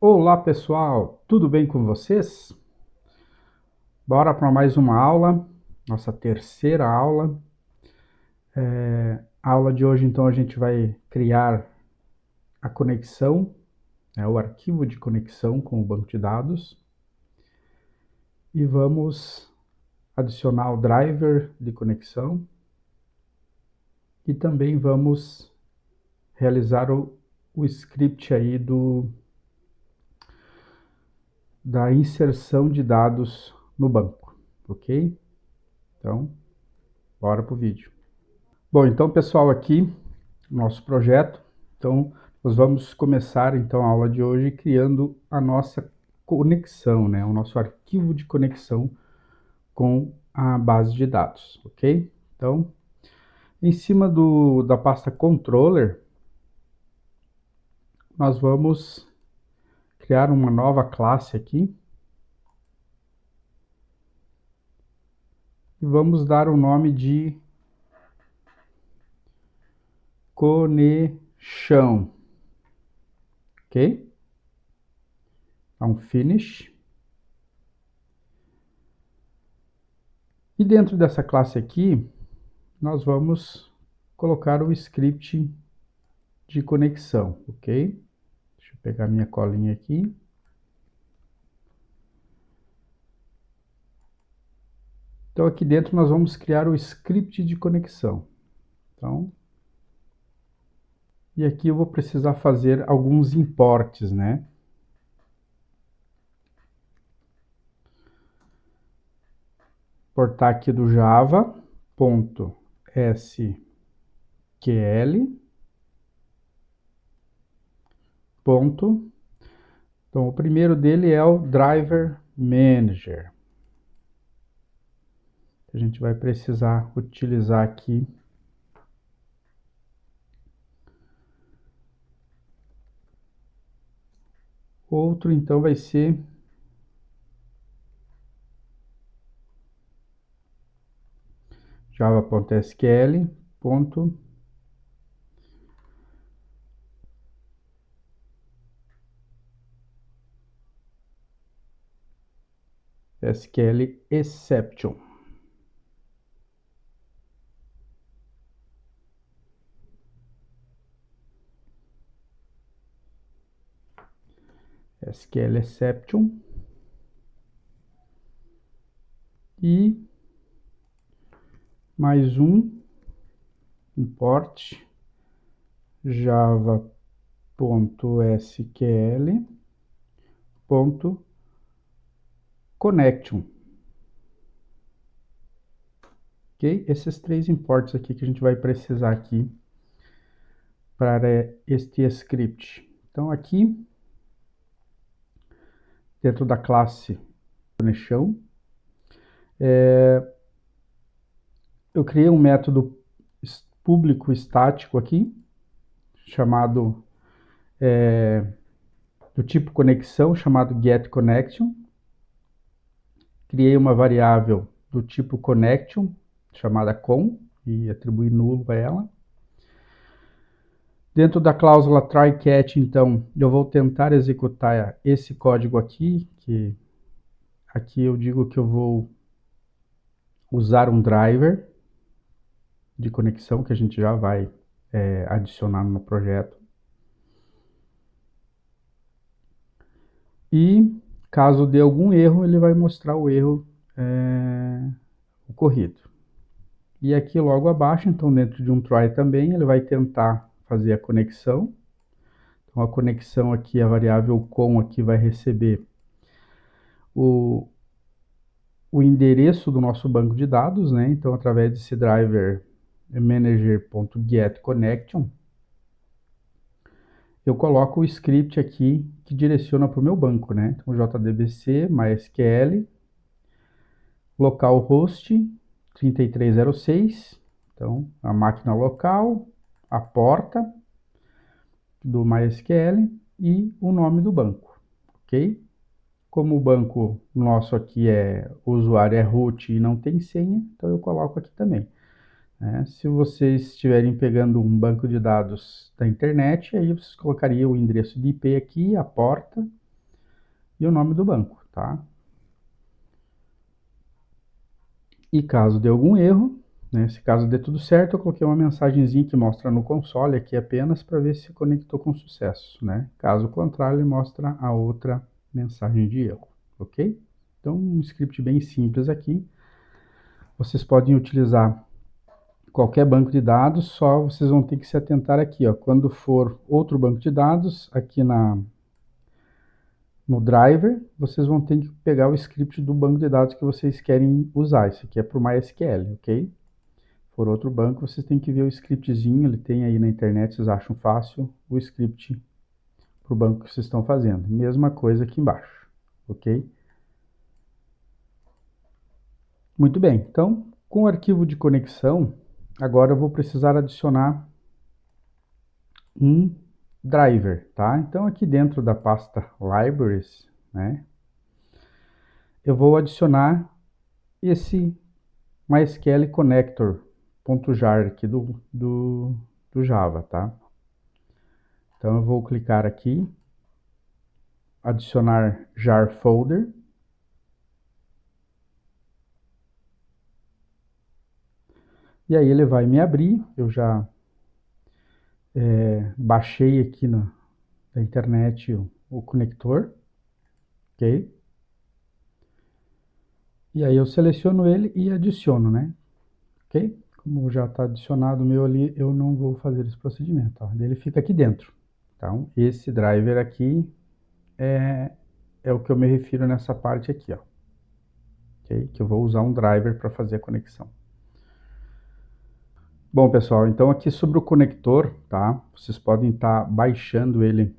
Olá pessoal, tudo bem com vocês? Bora para mais uma aula, nossa terceira aula. A aula de hoje então a gente vai criar a conexão, o arquivo de conexão com o banco de dados. E vamos adicionar o driver de conexão. E também vamos realizar o script aí da inserção de dados no banco, ok? Então, bora para o vídeo. Bom, então pessoal, aqui nosso projeto. Então, nós vamos começar então a aula de hoje criando a nossa conexão, o nosso arquivo de conexão com a base de dados, ok? Então, em cima da pasta controller, nós vamos criar uma nova classe aqui e vamos dar o nome de conexão, ok? Então, finish. E dentro dessa classe aqui, nós vamos colocar o script de conexão, ok? Deixa eu pegar minha colinha aqui. Então, aqui dentro nós vamos criar o script de conexão. Então, e aqui eu vou precisar fazer alguns imports, né? Importar aqui do java.sql. Então, o primeiro dele é o driver manager. A gente vai precisar utilizar aqui outro, então vai ser java.sql. SQL exception. SQL exception. E mais um import java.sql.connection. Ok? Esses três imports aqui que a gente vai precisar aqui para este script. Então aqui dentro da classe conexão, eu criei um método público estático aqui chamado do tipo conexão, chamado getConnection. Criei uma variável do tipo connection, chamada com, e atribuí nulo a ela. Dentro da cláusula try-catch, então, eu vou tentar executar esse código aqui, que aqui eu digo que eu vou usar um driver de conexão, que a gente já vai adicionar no projeto. E caso dê algum erro, ele vai mostrar o erro ocorrido. E aqui logo abaixo, então dentro de um try também, ele vai tentar fazer a conexão. Então a conexão aqui, a variável com aqui vai receber o endereço do nosso banco de dados, né? Então através desse driver manager.getConnection, eu coloco o script aqui que direciona para o meu banco, né? Então JDBC, MySQL, localhost 3306, então a máquina local, a porta do MySQL e o nome do banco, ok? Como o banco nosso aqui o usuário é root e não tem senha, então eu coloco aqui também. Se vocês estiverem pegando um banco de dados da internet, aí vocês colocariam o endereço de IP aqui, a porta e o nome do banco, tá? E caso dê algum erro, né, se caso dê tudo certo, eu coloquei uma mensagenzinha que mostra no console aqui apenas para ver se conectou com sucesso, né? Caso contrário, ele mostra a outra mensagem de erro, ok? Então, um script bem simples aqui. Vocês podem utilizar qualquer banco de dados, só vocês vão ter que se atentar aqui, ó, quando for outro banco de dados, aqui no driver, vocês vão ter que pegar o script do banco de dados que vocês querem usar. Isso aqui é para o MySQL, ok? For outro banco, vocês têm que ver o scriptzinho, ele tem aí na internet, vocês acham fácil, o script para o banco que vocês estão fazendo. Mesma coisa aqui embaixo, ok? Muito bem, então, com o arquivo de conexão, agora eu vou precisar adicionar um driver, tá? Então, aqui dentro da pasta Libraries, né, eu vou adicionar esse MySQL Connector.jar aqui do Java, tá? Então, eu vou clicar aqui, adicionar jar folder. E aí ele vai me abrir, eu já baixei aqui na internet o conector, ok? E aí eu seleciono ele e adiciono, né? Ok? Como já está adicionado o meu ali, eu não vou fazer esse procedimento, ó. Ele fica aqui dentro. Então, esse driver aqui é o que eu me refiro nessa parte aqui, ó. Ok? Que eu vou usar um driver para fazer a conexão. Bom, pessoal, então aqui sobre o conector, tá? Vocês podem estar baixando ele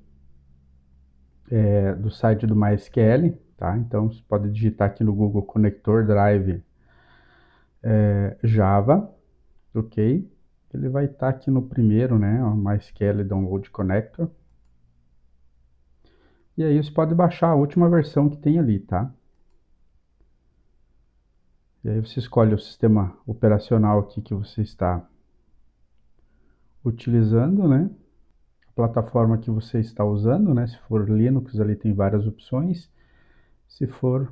do site do MySQL, tá? Então você pode digitar aqui no Google Connector Drive Java, ok? Ele vai estar aqui no primeiro, né? O MySQL Download Connector. E aí você pode baixar a última versão que tem ali, tá? E aí você escolhe o sistema operacional aqui que você está utilizando, né? A plataforma que você está usando, né? Se for Linux, ali tem várias opções. Se for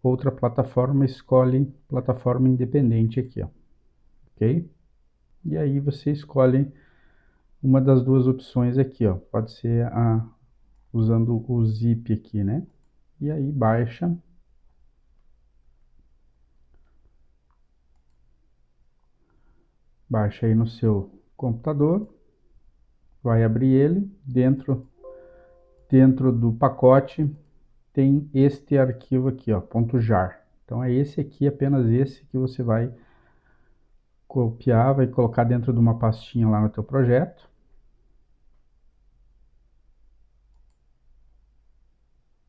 outra plataforma, escolhe plataforma independente aqui, ó. Ok? E aí você escolhe uma das duas opções aqui, ó. Pode ser usando o zip aqui, né? E aí baixa. Baixa aí no seu computador. Vai abrir ele. Dentro do pacote tem este arquivo aqui, ó, .jar. Então é esse aqui, apenas esse que você vai copiar, vai colocar dentro de uma pastinha lá no teu projeto.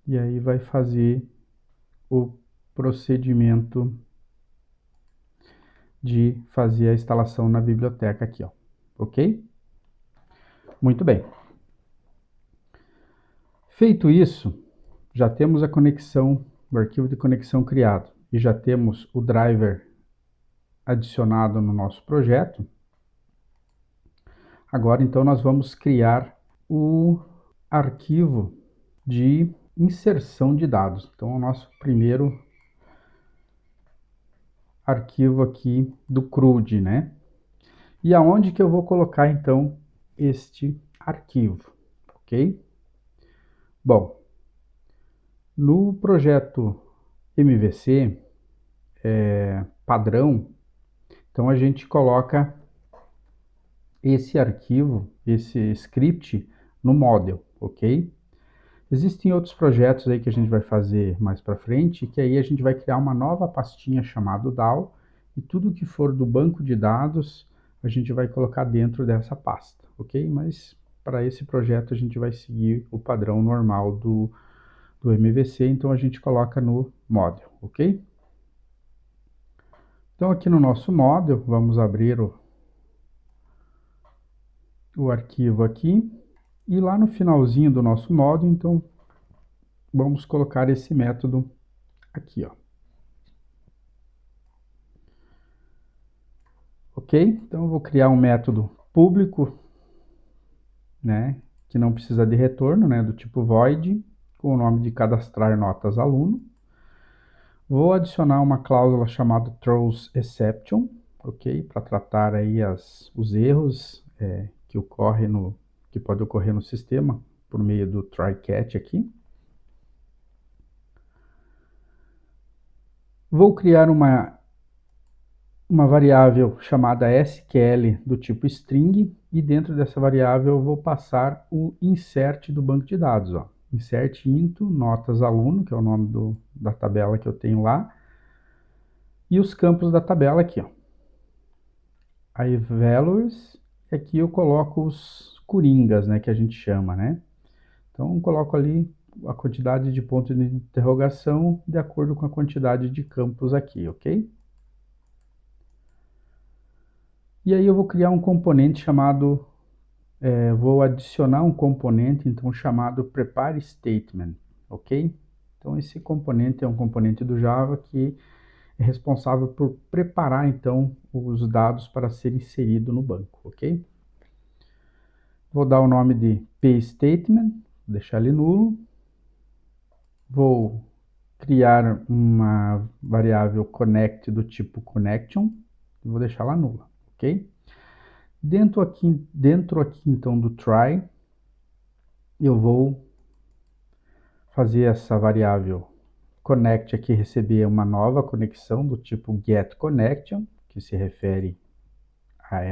E aí vai fazer o procedimento de fazer a instalação na biblioteca aqui, ó. Ok? Muito bem. Feito isso, já temos a conexão, o arquivo de conexão criado e já temos o driver adicionado no nosso projeto. Agora, então, nós vamos criar o arquivo de inserção de dados. Então, o nosso primeiro arquivo aqui do CRUD, né? E aonde que eu vou colocar, então, este arquivo, ok? Bom, no projeto MVC padrão, então a gente coloca esse arquivo, esse script no model, ok? Existem outros projetos aí que a gente vai fazer mais para frente, que aí a gente vai criar uma nova pastinha chamada DAO, e tudo que for do banco de dados, a gente vai colocar dentro dessa pasta, ok? Mas para esse projeto a gente vai seguir o padrão normal do MVC, então a gente coloca no model, ok? Então aqui no nosso model, vamos abrir o arquivo aqui, e lá no finalzinho do nosso model, então vamos colocar esse método aqui, ó. Ok? Então eu vou criar um método público, né, que não precisa de retorno, né, do tipo void, com o nome de cadastrar notas aluno. Vou adicionar uma cláusula chamada throws exception, ok? Para tratar aí os erros que pode ocorrer no sistema por meio do try catch aqui. Vou criar uma variável chamada SQL do tipo string, e dentro dessa variável eu vou passar o insert do banco de dados. Ó. Insert into notas aluno, que é o nome da tabela que eu tenho lá, e os campos da tabela aqui. Ó. Aí values, e aqui eu coloco os coringas, né, que a gente chama, né? Então eu coloco ali a quantidade de pontos de interrogação de acordo com a quantidade de campos aqui, ok? E aí eu vou criar um componente chamado, vou adicionar um componente então chamado prepare statement, ok? Então esse componente é um componente do Java que é responsável por preparar então os dados para ser inserido no banco, ok? Vou dar o nome de pStatement, deixar ele nulo. Vou criar uma variável connect do tipo connection, e vou deixar ela nula, ok? Dentro aqui então do try, eu vou fazer essa variável connect aqui receber uma nova conexão do tipo getConnection, que se refere a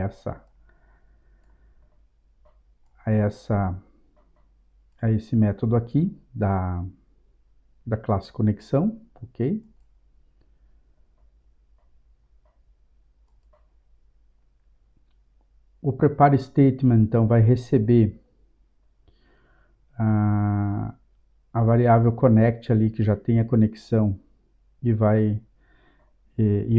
esse método aqui da classe conexão, ok? O prepare statement então vai receber a variável connect ali que já tem a conexão e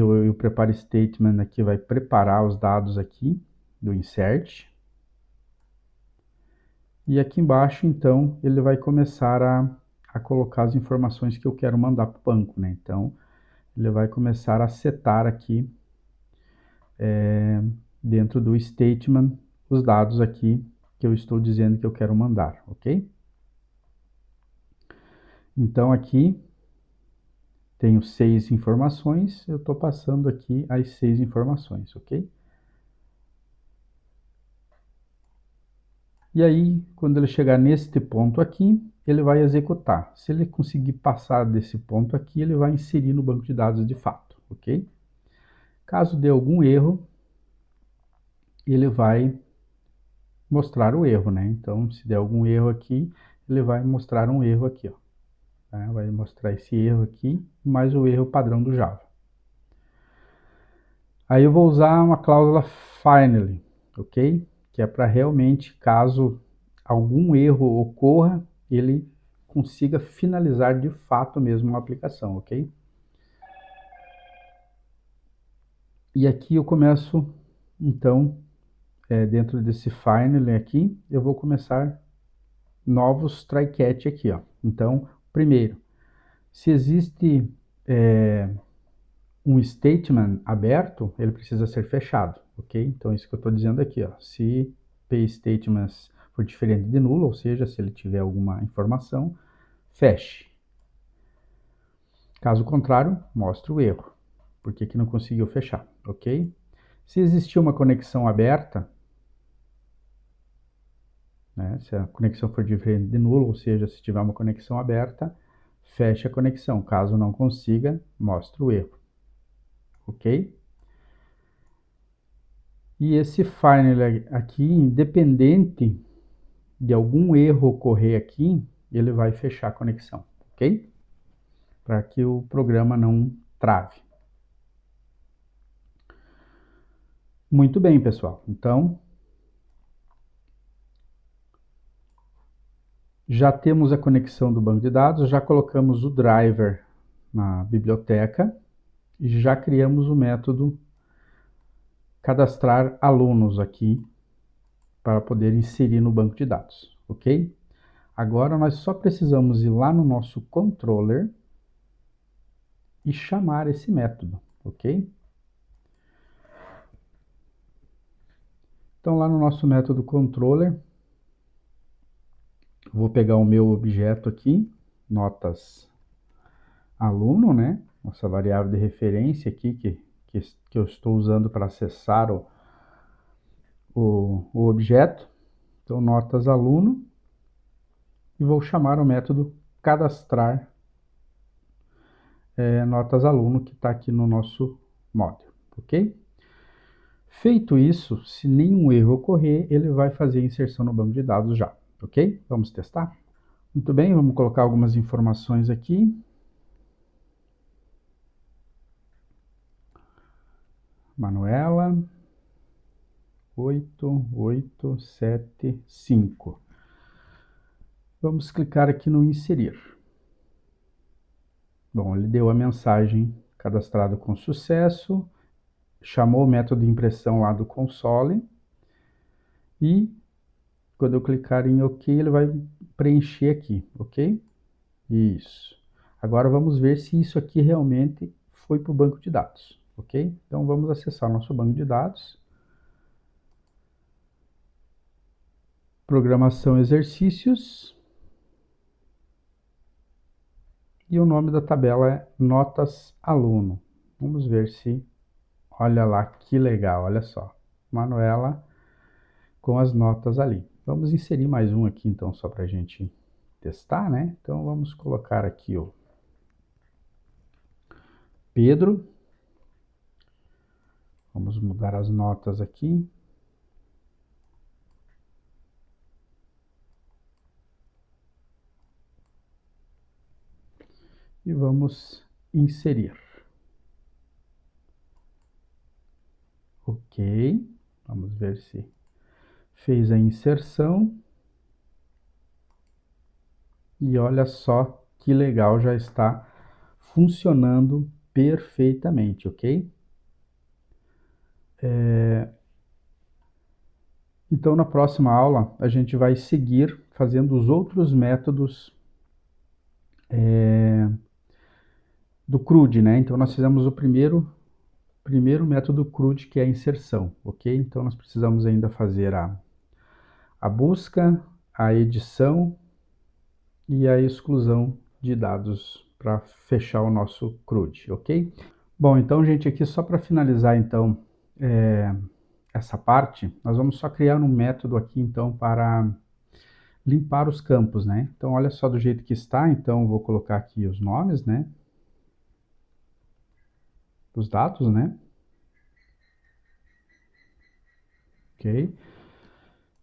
o prepare statement aqui vai preparar os dados aqui do insert. E aqui embaixo, então, ele vai começar a colocar as informações que eu quero mandar para o banco, né? Então, ele vai começar a setar aqui, dentro do statement, os dados aqui que eu estou dizendo que eu quero mandar, ok? Então, aqui, tenho 6 informações, eu estou passando aqui as 6 informações, ok? E aí, quando ele chegar neste ponto aqui, ele vai executar. Se ele conseguir passar desse ponto aqui, ele vai inserir no banco de dados de fato, ok? Caso dê algum erro, ele vai mostrar o erro, né? Então, se der algum erro aqui, ele vai mostrar um erro aqui, ó. Tá? Vai mostrar esse erro aqui, mais o erro padrão do Java. Aí eu vou usar uma cláusula finally, ok? Que é para realmente, caso algum erro ocorra, ele consiga finalizar de fato mesmo uma aplicação, ok? E aqui eu começo, então, dentro desse finally aqui, eu vou começar novos try catch aqui, ó. Então, primeiro, se existe um statement aberto, ele precisa ser fechado, ok? Então, isso que eu estou dizendo aqui, ó. Se pStatements for diferente de nulo, ou seja, se ele tiver alguma informação, feche. Caso contrário, mostre o erro, porque que não conseguiu fechar, ok? Se existir uma conexão aberta, né, se a conexão for diferente de nulo, ou seja, se tiver uma conexão aberta, feche a conexão. Caso não consiga, mostre o erro, ok? E esse final aqui, independente de algum erro ocorrer aqui, ele vai fechar a conexão, ok? Para que o programa não trave. Muito bem, pessoal. Então, já temos a conexão do banco de dados, já colocamos o driver na biblioteca e já criamos o método cadastrar alunos aqui para poder inserir no banco de dados, ok? Agora nós só precisamos ir lá no nosso controller e chamar esse método, ok? Então lá no nosso método controller, vou pegar o meu objeto aqui, notas aluno, né? Nossa variável de referência aqui que eu estou usando para acessar o objeto. Então, notas aluno. E vou chamar o método cadastrar notas aluno que está aqui no nosso módulo, ok? Feito isso, se nenhum erro ocorrer, ele vai fazer a inserção no banco de dados já, ok? Vamos testar? Muito bem, vamos colocar algumas informações aqui. Manuela, 8875. Vamos clicar aqui no inserir. Bom, ele deu a mensagem cadastrado com sucesso, chamou o método de impressão lá do console e quando eu clicar em OK, ele vai preencher aqui, ok? Isso. Agora vamos ver se isso aqui realmente foi para o banco de dados, ok? Então vamos acessar nosso banco de dados. Programação exercícios. E o nome da tabela é notas aluno. Vamos ver se... Olha lá que legal, olha só. Manuela com as notas ali. Vamos inserir mais um aqui então, só para a gente testar, né? Então vamos colocar aqui o Pedro. Vamos mudar as notas aqui. E vamos inserir. Ok. Vamos ver se fez a inserção. E olha só que legal, já está funcionando perfeitamente, ok? Então, na próxima aula, a gente vai seguir fazendo os outros métodos do CRUD, né? Então, nós fizemos o primeiro método CRUD, que é a inserção, ok? Então, nós precisamos ainda fazer a busca, a edição e a exclusão de dados para fechar o nosso CRUD, ok? Bom, então, gente, aqui só para finalizar, então, essa parte, nós vamos só criar um método aqui, então, para limpar os campos, né? Então, olha só do jeito que está, então, vou colocar aqui os nomes, né? Os dados, né? Ok.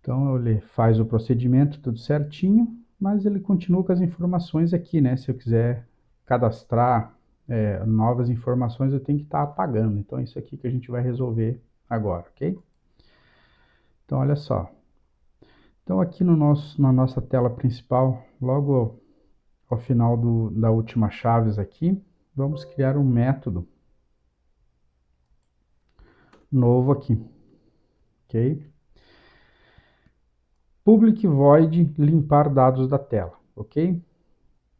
Então, ele faz o procedimento tudo certinho, mas ele continua com as informações aqui, né? Se eu quiser cadastrar novas informações, eu tenho que estar apagando. Então, é isso aqui que a gente vai resolver agora, ok? Então, olha só. Então, aqui na nossa tela principal, logo ao final da última chaves aqui, vamos criar um método novo aqui, ok? Public void limpar dados da tela, ok?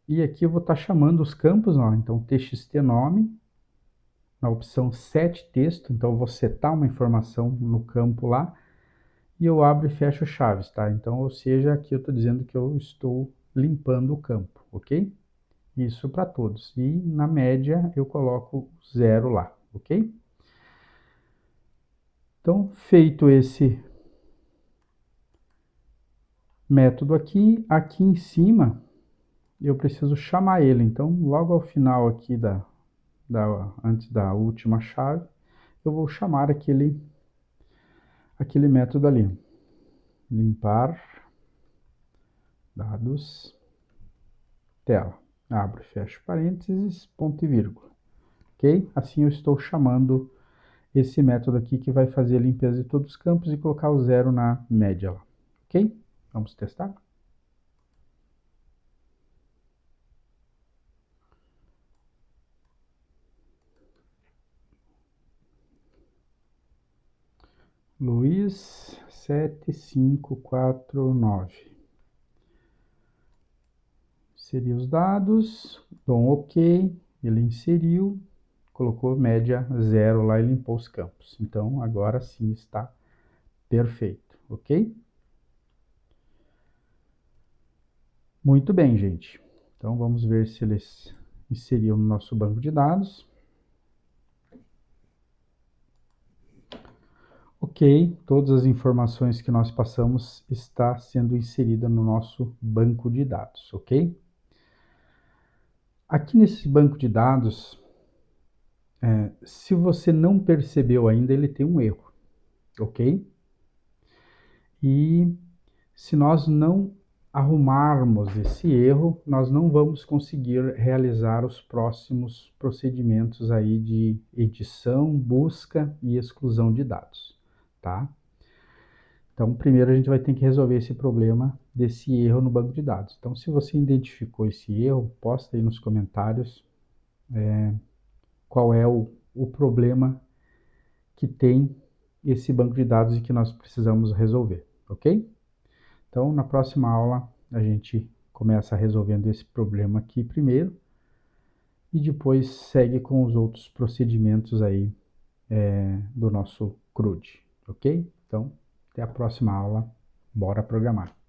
E aqui eu vou estar chamando os campos, ó, então txt nome, na opção set texto, então eu vou setar uma informação no campo lá, e eu abro e fecho chaves, tá? Então, ou seja, aqui eu estou dizendo que eu estou limpando o campo, ok? Isso para todos. E na média eu coloco 0 lá, ok? Então, feito esse método aqui, aqui em cima eu preciso chamar ele. Então, logo ao final aqui antes da última chave, eu vou chamar aquele método ali. Limpar dados tela. Abro e fecho parênteses, ponto e vírgula. Ok? Assim eu estou chamando esse método aqui que vai fazer a limpeza de todos os campos e colocar o 0 na média lá. Ok? Vamos testar? Luiz 7549. Inserir os dados, dou um OK, ele inseriu, colocou média 0 lá e limpou os campos. Então, agora sim está perfeito, ok? Muito bem, gente. Então, vamos ver se eles inseriram no nosso banco de dados. Ok, todas as informações que nós passamos está sendo inserida no nosso banco de dados, ok? Aqui nesse banco de dados, se você não percebeu ainda, ele tem um erro, ok? E se nós não arrumarmos esse erro, nós não vamos conseguir realizar os próximos procedimentos aí de edição, busca e exclusão de dados, tá? Então, primeiro a gente vai ter que resolver esse problema desse erro no banco de dados. Então, se você identificou esse erro, posta aí nos comentários qual é o problema que tem esse banco de dados e que nós precisamos resolver, ok? Então, na próxima aula, a gente começa resolvendo esse problema aqui primeiro e depois segue com os outros procedimentos aí do nosso CRUD, ok? Então, até a próxima aula. Bora programar.